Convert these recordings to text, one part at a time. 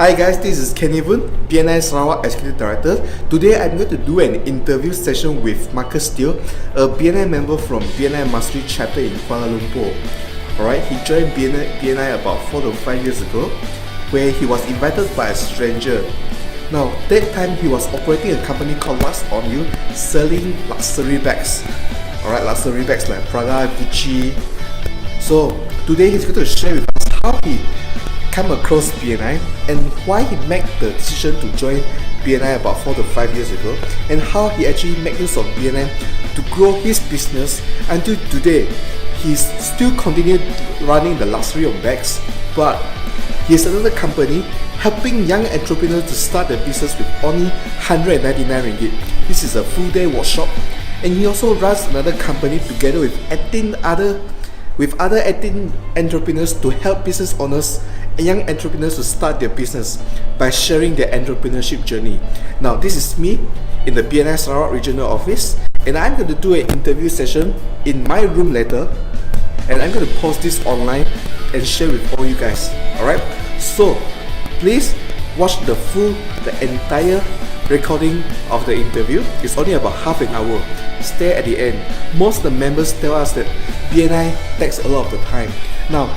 Hi guys, this is Voon, BNI Executive Director. Today I'm going to do an interview session with Marcus Teoh, a BNI member from BNI Mastery Chapter in Kuala Lumpur. Alright, he joined BNI about 4 to 5 years ago, where he was invited by a stranger. Now, that time he was operating a company called LuxOnU, selling luxury bags. Alright, luxury bags like Prada, Gucci. So today he's going to share with us how he come across BNI and why he made the decision to join BNI about 4 to 5 years ago, and how he actually made use of BNI to grow his business until today. He's still continued running the luxury of bags, but he has another company helping young entrepreneurs to start their business with only 199 ringgit. This is a full day workshop, and he also runs another company together with 18 other entrepreneurs to help business owners and young entrepreneurs to start their business by sharing their entrepreneurship journey. Now, this is me in the BNI Sarawak Regional Office, and I'm going to do an interview session in my room later, and I'm going to post this online and share with all you guys. Alright, so please watch the entire recording of the interview. It's only about half an hour. Stay at the end. Most of the members tell us that BNI takes a lot of the time. Now,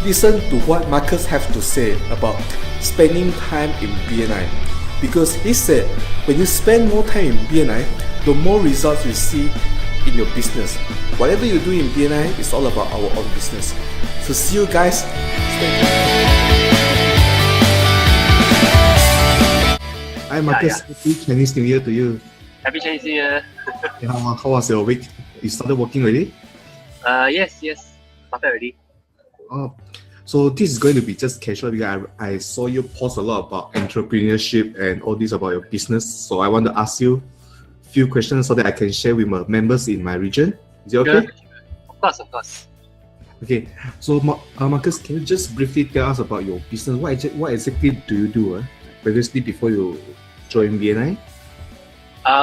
listen to what Marcus has to say about spending time in BNI, because he said when you spend more time in BNI, the more results you see in your business. Whatever you do in BNI is all about our own business. So see you guys. Hi Marcus, Happy Chinese New Year to you. Happy Chinese New Year. How was your week? You started working already? Yes. Started already. Oh, so this is going to be just casual because I saw you post a lot about entrepreneurship and all this about your business. So I want to ask you a few questions so that I can share with my members in my region. Is it okay? Sure. Of course. Okay, so Marcus, can you just briefly tell us about your business? What exactly do you do previously before you joined BNI?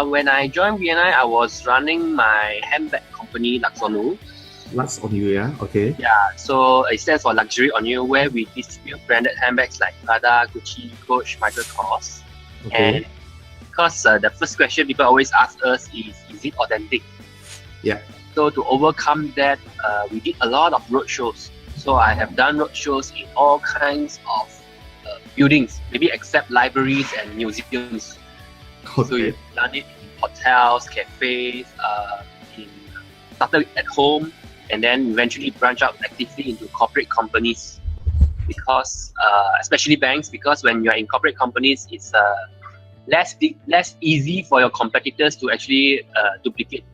When I joined BNI, I was running my handbag company, LuxOnU. LuxOnU, yeah? Okay. Yeah, so it stands for Luxury On You, where we distribute branded handbags like Prada, Gucci, Coach, Michael Kors. Okay. And because the first question people always ask us is it authentic? Yeah. So to overcome that, we did a lot of road shows. So I have done road shows in all kinds of buildings, maybe except libraries and museums. Okay. So you've done it in hotels, cafes, started at home, and then eventually branch out actively into corporate companies. Because, especially banks, because when you're in corporate companies, it's less easy for your competitors to actually duplicate.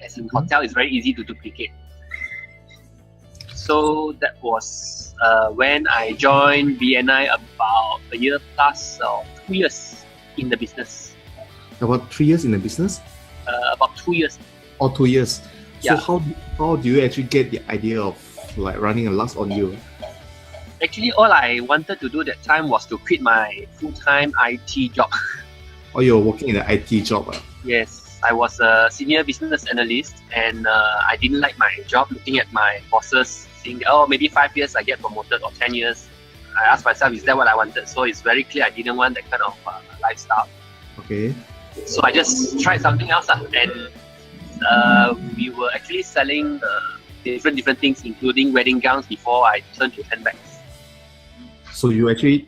As in hotel, it's very easy to duplicate. So that was when I joined BNI about a year plus or 2 years in the business. About 3 years in the business? About 2 years. Or 2 years. Yeah. So how do you actually get the idea of like running a LuxOnU? Actually, all I wanted to do that time was to quit my full-time IT job. Oh, you're working in an IT job? Yes, I was a senior business analyst, and I didn't like my job. Looking at my bosses, saying, maybe 5 years I get promoted or 10 years. I asked myself, is that what I wanted? So it's very clear I didn't want that kind of lifestyle. Okay. So I just tried something else, and we were actually selling different things, including wedding gowns, before I turned to handbags. So you actually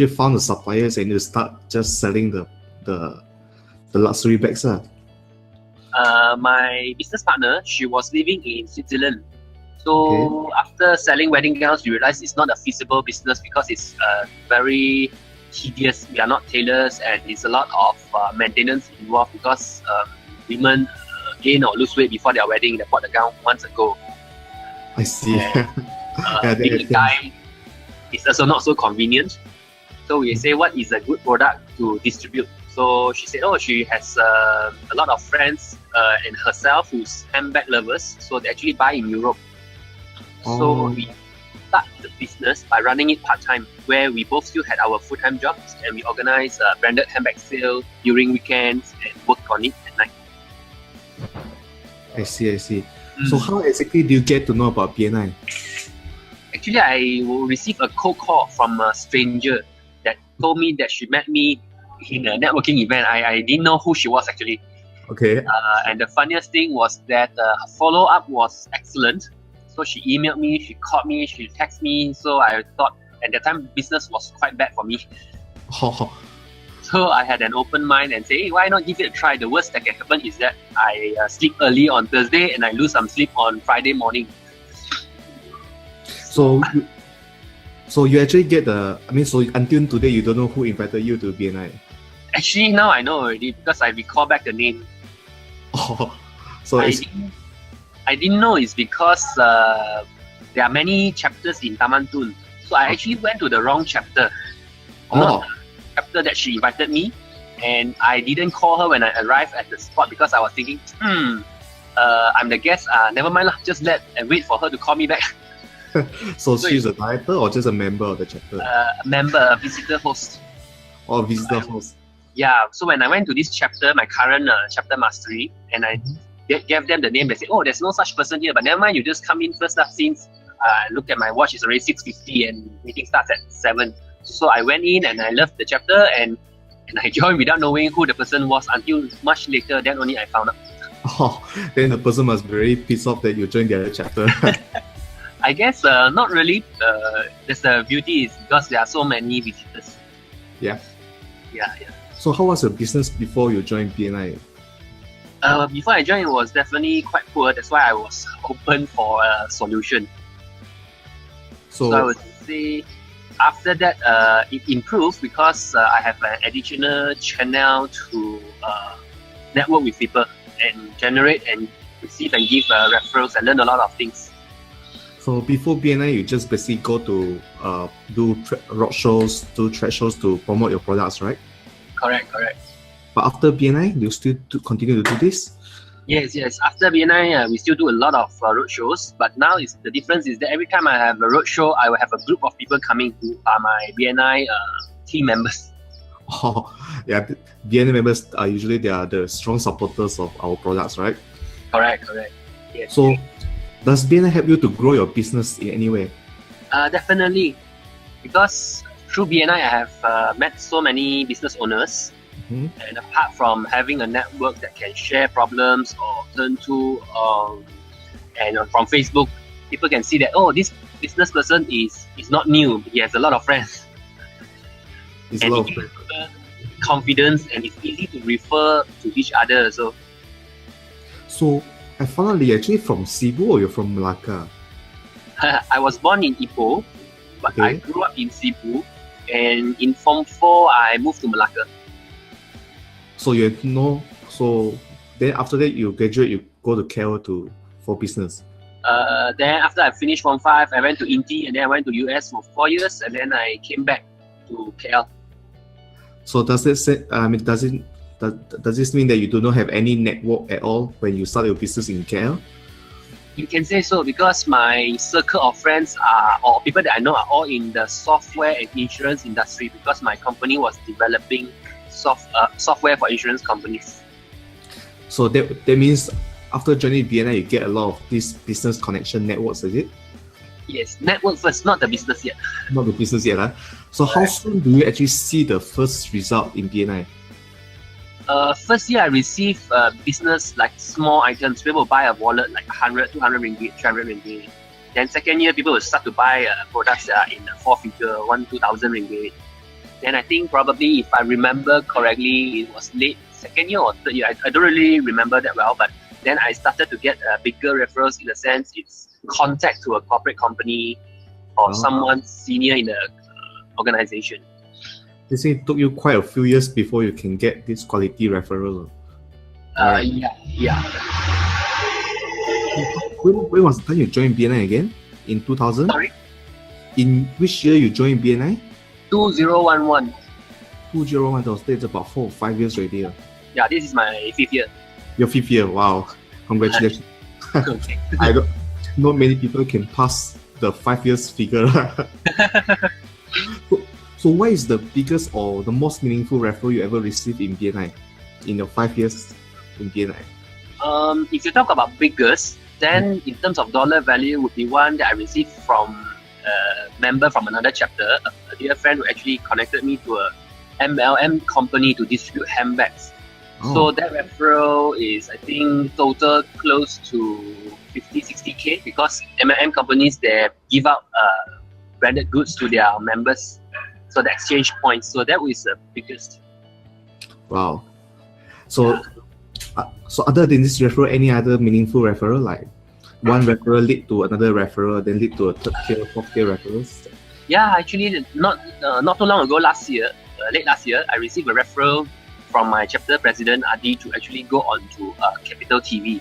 found the suppliers and you start just selling the luxury bags. My business partner, she was living in Switzerland. So after selling wedding gowns, we realized it's not a feasible business because it's very tedious. We are not tailors, and it's a lot of maintenance involved because women gain or lose weight before their wedding. They bought the gown months ago. I see. Taking time, it's also not so convenient. So we say, what is a good product to distribute? So she said, she has a lot of friends and herself who's handbag lovers. So they actually buy in Europe. So we start the business by running it part-time, where we both still had our full-time jobs, and we organize a branded handbag sale during weekends and work on it at night. I see. So how exactly do you get to know about BNI? Actually, I will receive a cold call from a stranger that told me that she met me in a networking event. I didn't know who she was actually. Okay. And the funniest thing was that her follow-up was excellent. So she emailed me, she called me, she texted me. So I thought at that time business was quite bad for me. Oh. So I had an open mind and say, hey, why not give it a try? The worst that can happen is that I sleep early on Thursday and I lose some sleep on Friday morning. So you actually get so until today you don't know who invited you to BNI. Actually, now I know already because I recall back the name. Oh, so I didn't know it's because there are many chapters in Taman Tun. So I actually went to the wrong chapter. Not the chapter that she invited me. And I didn't call her when I arrived at the spot because I was thinking, I'm the guest. Never mind lah. Just wait for her to call me back. So she's a director or just a member of the chapter? A member, a visitor host. Oh, a visitor host. Yeah, so when I went to this chapter, my current chapter mastery, and I gave them the name, they said, oh, there's no such person here, but never mind, you just come in first since I looked at my watch, it's already 6:50 and meeting starts at 7. So I went in and I left the chapter and I joined without knowing who the person was until much later, then only I found out. Oh, then the person must be very pissed off that you joined the other chapter. I guess not really. The beauty is because there are so many visitors. Yeah. Yeah. So how was your business before you joined BNI? Before I joined, it was definitely quite poor. That's why I was open for a solution. So I would say after that, it improved because I have an additional channel to network with people and generate and receive and give referrals and learn a lot of things. So before BNI, you just basically go to do road shows, do trade shows to promote your products, right? Correct. But after BNI, do you still continue to do this? Yes. After BNI, we still do a lot of road shows. But now the difference is that every time I have a road show, I will have a group of people coming who are my BNI team members. Oh, yeah. BNI members are usually the strong supporters of our products, right? Correct. Yes. So, does BNI help you to grow your business in any way? Definitely, because through BNI I have met so many business owners, and apart from having a network that can share problems or turn to, and from Facebook, people can see that this business person is not new. He has a lot of friends. It's and a lot it of gives people confidence, and it's easy to refer to each other. So I found out you're actually from Cebu or you're from Malacca? I was born in Ipoh, but I grew up in Cebu, and in Form 4, I moved to Malacca. So so then after that you graduate, you go to KL for business? Then after I finished Form 5, I went to Inti, and then I went to US for 4 years, and then I came back to KL. So does this mean that you do not have any network at all when you start your business in KL? You can say so because my circle of friends or people that I know are all in the software and insurance industry because my company was developing software for insurance companies. So that means after joining BNI, you get a lot of these business connection networks, is it? Yes, network first, not the business yet. Not the business yet, huh? So how soon do you actually see the first result in BNI? First year I received business like small items. People will buy a wallet like 100, 200 ringgit, 300 ringgit. Then second year people will start to buy products that are in the 4-figure, 2,000 ringgit. Then I think probably if I remember correctly, it was late second year or third year. I don't really remember that well, but then I started to get bigger referrals in the sense it's contact to a corporate company or someone senior in the organization. They say it took you quite a few years before you can get this quality referral. Yeah. When was the time you joined BNI again? In 2000? Sorry? In which year you joined BNI? 2011. 2011, that's about 4 or 5 years already. Yeah, this is my 5th year. Your 5th year, wow. Congratulations. Okay. Not many people can pass the 5 years figure. So what is the biggest or the most meaningful referral you ever received in BNI? In your 5 years in BNI? If you talk about biggest, then in terms of dollar value would be one that I received from member from another chapter, a dear friend who actually connected me to a MLM company to distribute handbags. So that referral is, I think, total close to 50-60K, because MLM companies, they give out branded goods to their members, so the exchange points. So that was the biggest. Wow. So, so other than this referral, any other meaningful referral, like one referral lead to another referral, then lead to a third tier, fourth tier referrals? Yeah, actually, not too long ago, late last year, I received a referral from my chapter president Adi to actually go on to Capital TV.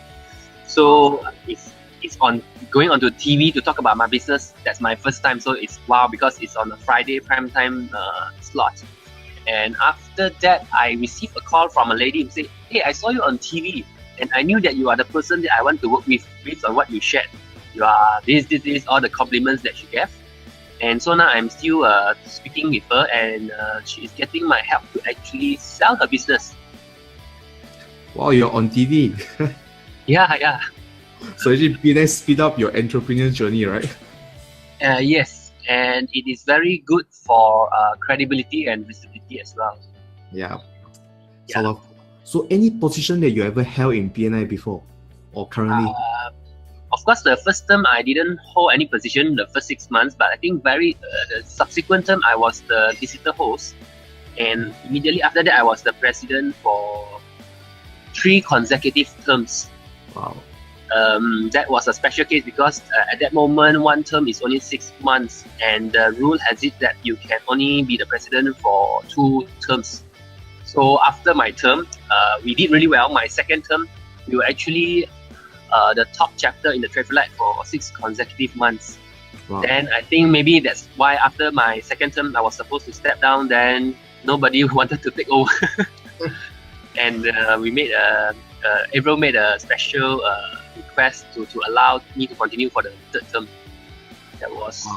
So it's on going onto TV to talk about my business. That's my first time, so it's wow, because it's on a Friday prime time slot. And after that, I received a call from a lady who said, "Hey, I saw you on TV, and I knew that you are the person that I want to work with based on what you shared. You are this, all the compliments that she gave." And so now I'm still speaking with her, and she is getting my help to actually sell her business. Wow, you're on TV. Yeah. So actually, BNI speed up your entrepreneurial journey, right? Yes, and it is very good for credibility and visibility as well. Yeah. So any position that you ever held in BNI before or currently? Of course, the first term I didn't hold any position the first 6 months, but I think the subsequent term I was the visitor host, and immediately after that I was the president for 3 consecutive terms. Wow. That was a special case because at that moment one term is only 6 months, and the rule has it that you can only be the president for 2 terms. So after my term, we did really well. My second term, we were actually the top chapter in the trade flight for 6 consecutive months. Wow. Then I think maybe that's why after my second term I was supposed to step down, then nobody wanted to take over. And April made a special request to allow me to continue for the third term. That was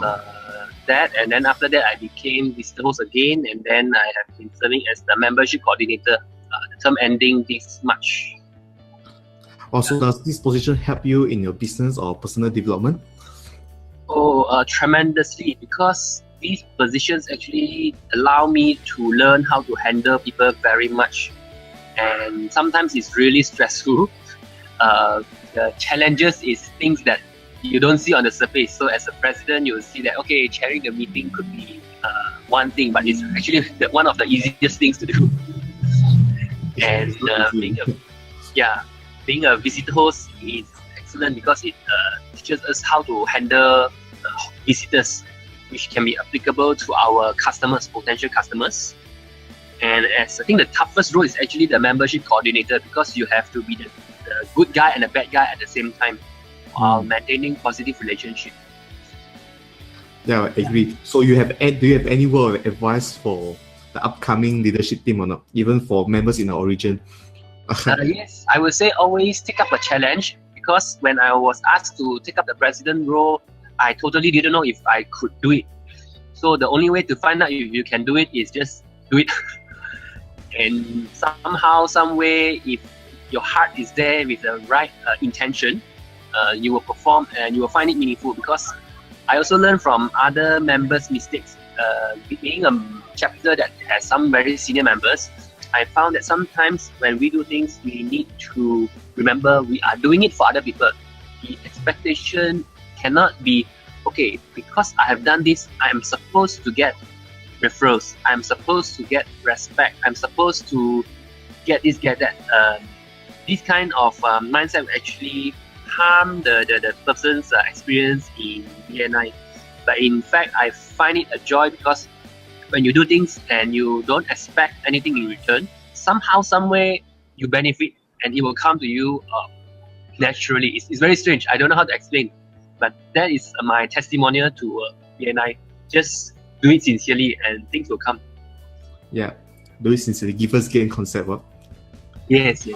that, and then after that I became visitor host again, and then I have been serving as the membership coordinator, the term ending this March. Also, does this position help you in your business or personal development? Tremendously, because these positions actually allow me to learn how to handle people very much, and sometimes it's really stressful. The challenges is things that you don't see on the surface. So as a president, you'll see that, okay, chairing the meeting could be one thing, but it's actually one of the easiest things to do. And being a visitor host is excellent because it teaches us how to handle visitors, which can be applicable to our customers, potential customers. And as I think the toughest role is actually the membership coordinator, because you have to be the good guy and the bad guy at the same time while maintaining positive relationship. Yeah, I agree. So do you have any word of advice for the upcoming leadership team or not, even for members in our region? Yes, I would say always take up a challenge, because when I was asked to take up the president role, I totally didn't know if I could do it. So the only way to find out if you can do it is just do it. And somehow, some way, if your heart is there with the right intention, you will perform and you will find it meaningful. Because I also learned from other members' mistakes. Being a chapter that has some very senior members, I found that sometimes when we do things, we need to remember we are doing it for other people. The expectation cannot be, okay, because I have done this, I am supposed to get referrals, I'm supposed to get respect, I'm supposed to get this, get that. This kind of mindset will actually harm the person's experience in BNI. But in fact, I find it a joy, because when you do things and you don't expect anything in return, somehow, some way, you benefit and it will come to you naturally. It's very strange. I don't know how to explain, but that is my testimonial to BNI. Just do it sincerely and things will come. Yeah, do it sincerely. Give us gain concept. Huh? Yes.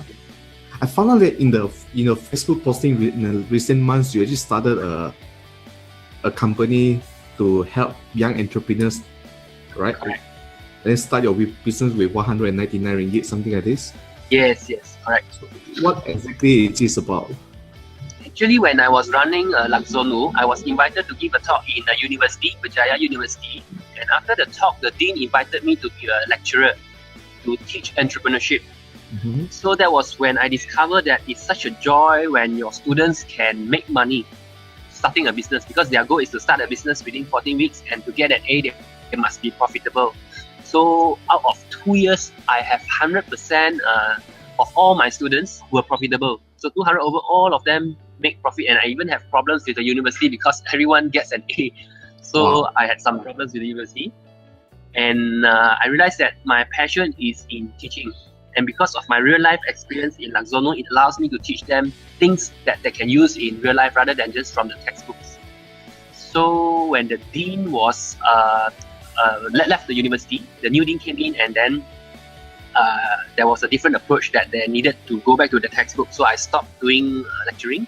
I found out that in the Facebook posting in the recent months, you actually started a company to help young entrepreneurs, right? Correct. And then start your business with 199 ringgit, something like this. Yes, correct. So what exactly is this about? Actually, when I was running LuxOnU, I was invited to give a talk in a university, Berjaya University. And after the talk, the dean invited me to be a lecturer to teach entrepreneurship. So that was when I discovered that it's such a joy when your students can make money starting a business, because their goal is to start a business within 14 weeks, and to get an A, they must be profitable. So out of 2 years, I have 100% of all my students who are profitable. So 200 over all of them make profit, and I even have problems with the university because everyone gets an A. So I had some problems with the university, and I realized that my passion is in teaching. And because of my real life experience in LuxOnU, it allows me to teach them things that they can use in real life rather than just from the textbooks. So when the dean was left the university, the new dean came in, and then there was a different approach that they needed to go back to the textbook. So I stopped doing lecturing,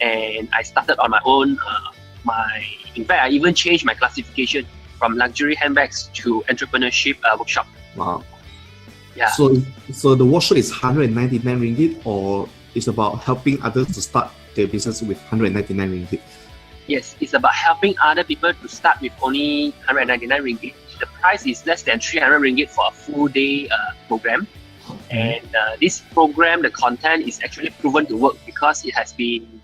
and I started on my own. In fact, I even changed my classification from luxury handbags to entrepreneurship workshop. Wow. Yeah. So the workshop is 199 ringgit, or it's about helping others to start their business with 199 ringgit? Yes, it's about helping other people to start with only 199 ringgit. The price is less than 300 ringgit for a full day program. And this program, the content is actually proven to work because it has been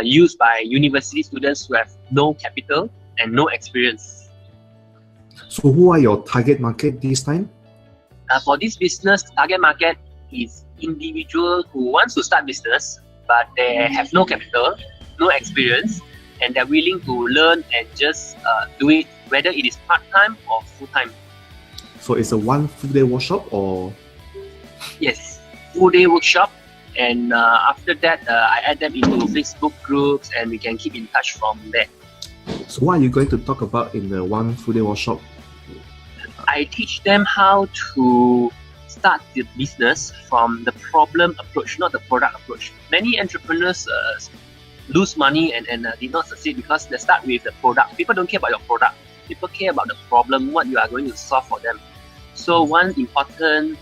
used by university students who have no capital and no experience. So who are your target market this time? For this business, target market is individual who wants to start business, but they have no capital, no experience, and they're willing to learn and just do it, whether it is part-time or full-time. So it's a one full day workshop, or? Yes, full day workshop, and after that I add them into Facebook groups, and we can keep in touch from there. So what are you going to talk about in the one full day workshop? I teach them how to start the business from the problem approach, not the product approach. Many entrepreneurs lose money and did not succeed because they start with the product. People don't care about your product. People care about the problem, what you are going to solve for them. So one important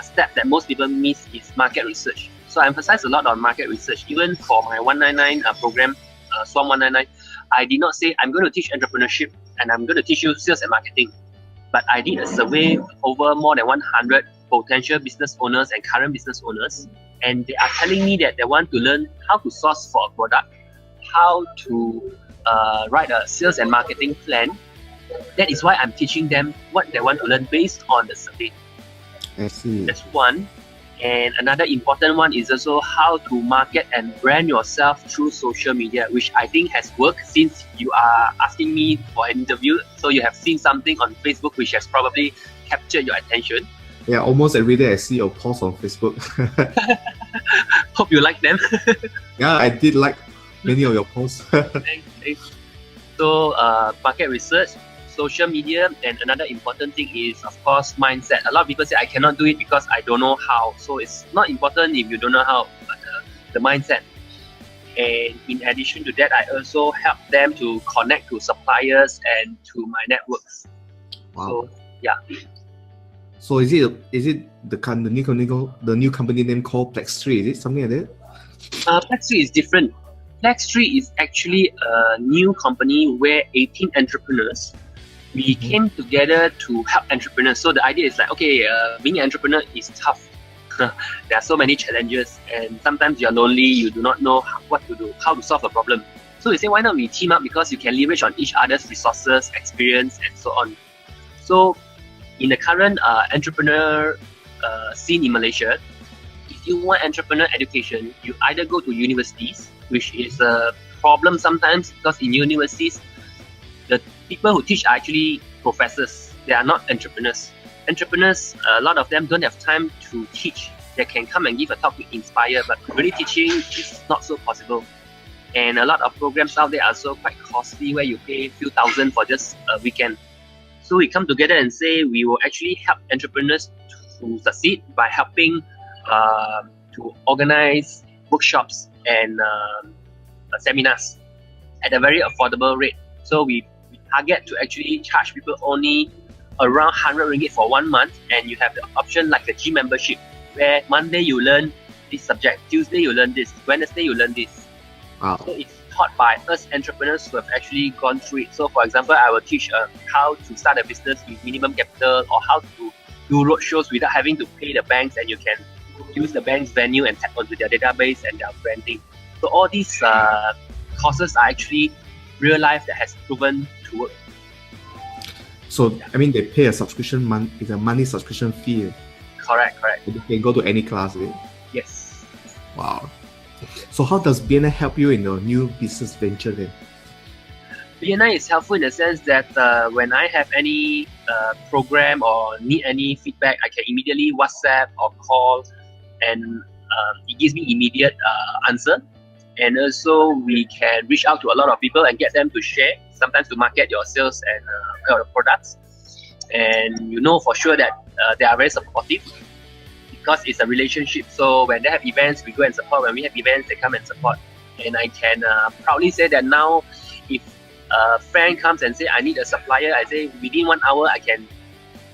step that most people miss is market research. So I emphasize a lot on market research. Even for my 199 program, SWAM 199, I did not say I'm going to teach entrepreneurship and I'm going to teach you sales and marketing. But I did a survey over more than 100 potential business owners and current business owners, and they are telling me that they want to learn how to source for a product, how to write a sales and marketing plan. That is why I'm teaching them what they want to learn based on the survey. I see. That's one. And another important one is also how to market and brand yourself through social media, which I think has worked since you are asking me for an interview. So you have seen something on Facebook which has probably captured your attention. Yeah, almost every day I see a post on Facebook. Hope you like them. Yeah, I did like many of your posts. Thanks. So market research, social media, and another important thing is, of course, mindset. A lot of people say I cannot do it because I don't know how. So it's not important if you don't know how, but the mindset. And in addition to that, I also help them to connect to suppliers and to my networks. Wow. So yeah. So is it the new company name called Plex3? Is it something like that? Plex3 is different. Plex3 is actually a new company where 18 entrepreneurs, we came together to help entrepreneurs. So the idea is like, okay, being an entrepreneur is tough. There are so many challenges, and sometimes you're lonely, you do not know what to do, how to solve a problem. So we say, why not we team up, because you can leverage on each other's resources, experience, and so on. So in the current entrepreneur scene in Malaysia, if you want entrepreneur education, you either go to universities, which is a problem sometimes because in universities, the people who teach are actually professors. They are not entrepreneurs. Entrepreneurs, a lot of them don't have time to teach. They can come and give a talk to inspire, but really teaching is not so possible. And a lot of programs out there are also quite costly, where you pay a few thousand for just a weekend. So we come together and say we will actually help entrepreneurs to succeed by helping to organize workshops and seminars at a very affordable rate. So we target to actually charge people only around 100 ringgit for 1 month, and you have the option like a gym membership, where Monday you learn this subject, Tuesday you learn this, Wednesday you learn this. Wow. So it's taught by us entrepreneurs who have actually gone through it. So for example, I will teach how to start a business with minimum capital, or how to do roadshows without having to pay the banks, and you can use the bank's venue and tap onto their database and their branding. So all these courses are actually real life that has proven to work. So I mean, they pay a subscription it's a monthly subscription fee. Correct. You can go to any class, is it? Yes. Wow. So how does BNI help you in your new business venture then? BNI is helpful in the sense that when I have any program or need any feedback, I can immediately WhatsApp or call, and it gives me immediate answer. And also we can reach out to a lot of people and get them to share, sometimes to market your sales and your products. And you know for sure that they are very supportive, because it's a relationship. So when they have events, we go and support. When we have events, they come and support. And I can proudly say that now, if a friend comes and say, I need a supplier, I say within 1 hour, I can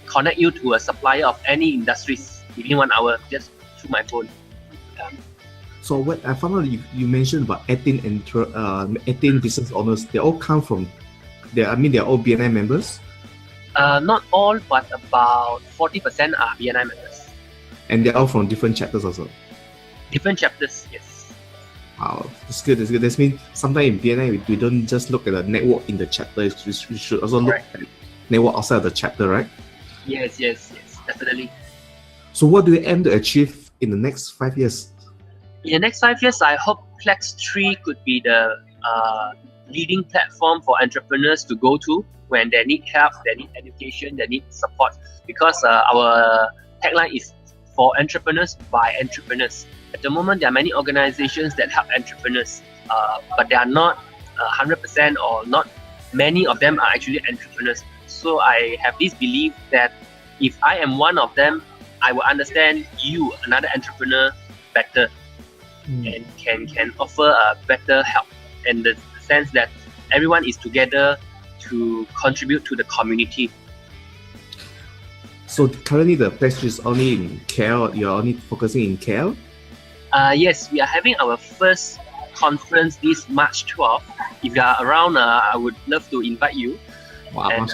connect you to a supplier of any industries within 1 hour, just through my phone. So what I found out, you mentioned about 18 business owners. They all come from, they're all BNI members? Not all, but about 40% are BNI members. And they're all from different chapters also? Different chapters, yes. Wow, that's good. That means sometimes in BNI, we don't just look at the network in the chapter. We should also look at network outside of the chapter, right? Yes, definitely. So what do you aim to achieve in the next 5 years? In the next 5 years, I hope Plex3 could be the leading platform for entrepreneurs to go to when they need help, they need education, they need support. Because our tagline is for entrepreneurs by entrepreneurs. At the moment, there are many organizations that help entrepreneurs, but they are not 100%, or not many of them are actually entrepreneurs. So I have this belief that if I am one of them, I will understand you, another entrepreneur, better, and can offer a better help, in the sense that everyone is together to contribute to the community. So currently the Plex3 is only in KL. You're only focusing in KL? Yes, we are having our first conference this March 12th. If you are around, I would love to invite you. Wow, and,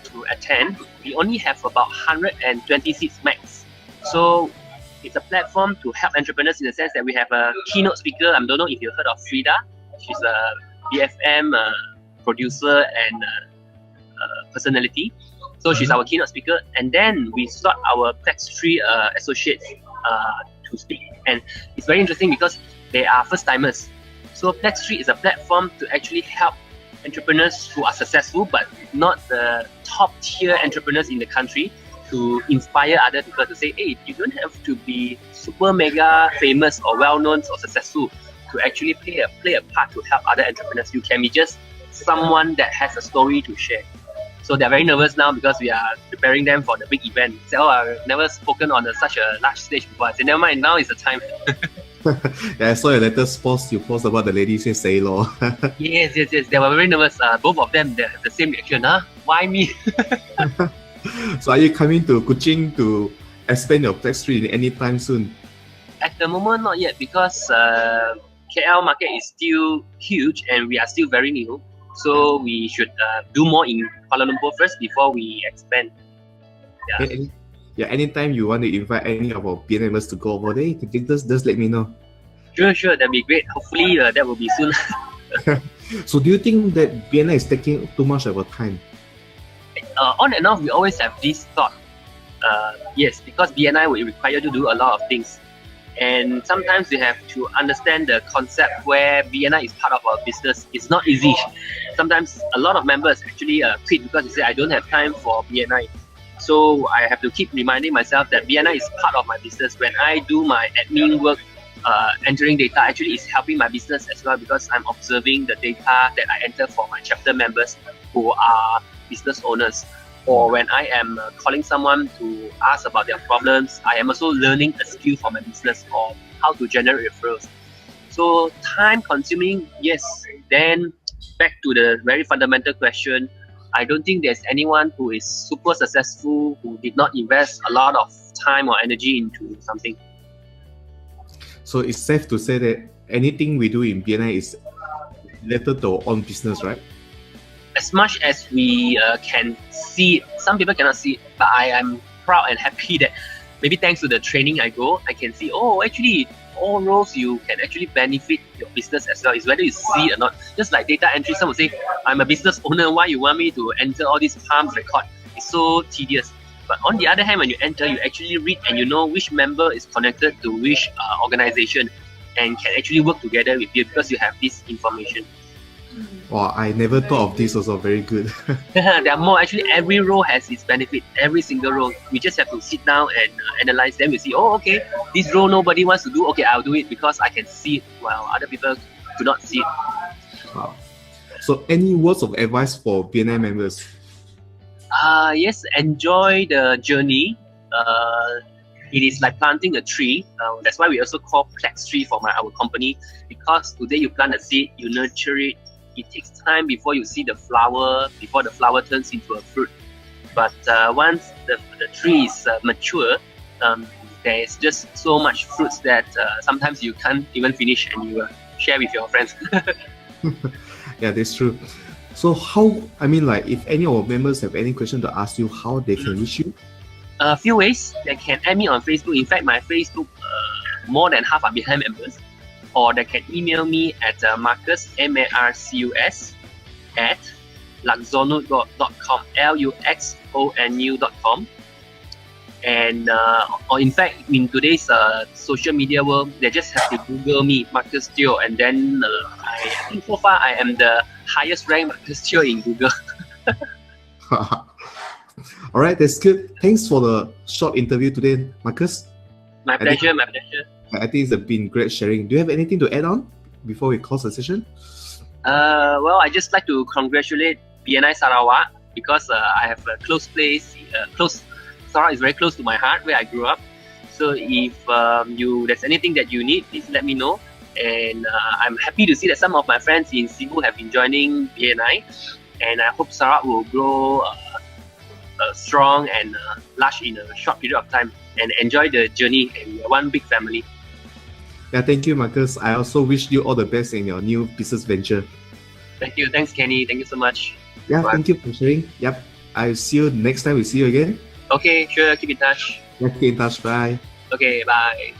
to attend. We only have about 120 seats max. So it's a platform to help entrepreneurs in the sense that we have a keynote speaker. I don't know if you heard of Frida. She's a BFM producer and personality. So she's our keynote speaker. And then we sought our Plex3 associates to speak. And it's very interesting because they are first timers. So Plex3 is a platform to actually help entrepreneurs who are successful, but not the top tier entrepreneurs in the country, to inspire other people to say, hey, you don't have to be super mega famous or well known or successful to actually play a part to help other entrepreneurs. You can be just someone that has a story to share. So they're very nervous now because we are preparing them for the big event. They say, oh, I've never spoken on such a large stage before. I say, never mind, now is the time. Yeah, I saw your latest post. You post about the lady say say law. Yes. They were very nervous. Both of them, they have the same reaction. Why me? So are you coming to Kuching to expand your Plex3 anytime soon? At the moment, not yet, because KL market is still huge and we are still very new. So we should do more in Kuala Lumpur first before we expand. Yeah. Anytime you want to invite any of our BNI members to go over there, just let me know. Sure, that'd be great. Hopefully that will be soon. So do you think that BNI is taking too much of our time? On and off, we always have this thought. Yes, because BNI will require you to do a lot of things. And sometimes we have to understand the concept where BNI is part of our business. It's not easy. Sometimes a lot of members actually quit because they say, I don't have time for BNI. So I have to keep reminding myself that BNI is part of my business. When I do my admin work, entering data actually is helping my business as well, because I'm observing the data that I enter for my chapter members who are business owners. Or when I am calling someone to ask about their problems, I am also learning a skill for my business or how to generate referrals. So time consuming, yes. Then back to the very fundamental question, I don't think there's anyone who is super successful who did not invest a lot of time or energy into something. So it's safe to say that anything we do in BNI is related to our own business, right? As much as we can see, some people cannot see it, but I am proud and happy that maybe thanks to the training I go, I can see, oh, actually, all roles you can actually benefit your business as well. It's whether you see it or not. Just like data entry, some will say, I'm a business owner, why you want me to enter all these palms record? It's so tedious. But on the other hand, when you enter, you actually read and you know which member is connected to which organization and can actually work together with you because you have this information. Wow, I never thought of this also. Very good. There are more. Actually, every role has its benefit. Every single role. We just have to sit down and analyze them. We see, oh, okay, this role nobody wants to do. Okay, I'll do it because I can see it while other people do not see it. Wow. So, any words of advice for BNI members? Yes, enjoy the journey. It is like planting a tree. That's why we also call Plex tree for our company, because today you plant a seed, you nurture it. It takes time before you see the flower, before the flower turns into a fruit. But once the tree is mature, there's just so much fruits that sometimes you can't even finish and you share with your friends. Yeah, that's true. So if any of our members have any question to ask you, how they can reach you? A few ways. They can add me on Facebook. In fact, my Facebook, more than half are behind members. Or they can email me at Marcus, MARCUS, at LuxOnU.com, LuxONU.com. And or in fact, in today's social media world, they just have to Google me, Marcus Teoh, and then I think so far I am the highest ranked Marcus Teoh in Google. All right, that's good. Thanks for the short interview today, Marcus. My pleasure, my pleasure. I think it's been great sharing. Do you have anything to add on before we close the session? Well, I just like to congratulate BNI Sarawak because I have a close place. Sarawak is very close to my heart where I grew up. So if there's anything that you need, please let me know. And I'm happy to see that some of my friends in Cebu have been joining BNI. And I hope Sarawak will grow strong and large in a short period of time and enjoy the journey, and we're one big family. Yeah, thank you, Marcus. I also wish you all the best in your new business venture. Thank you. Thanks, Kenny. Thank you so much. Yeah, Bye. Thank you for sharing. Yep. I'll see you next time we see you again. Okay, sure. Keep in touch. Let's keep in touch. Bye. Okay, bye.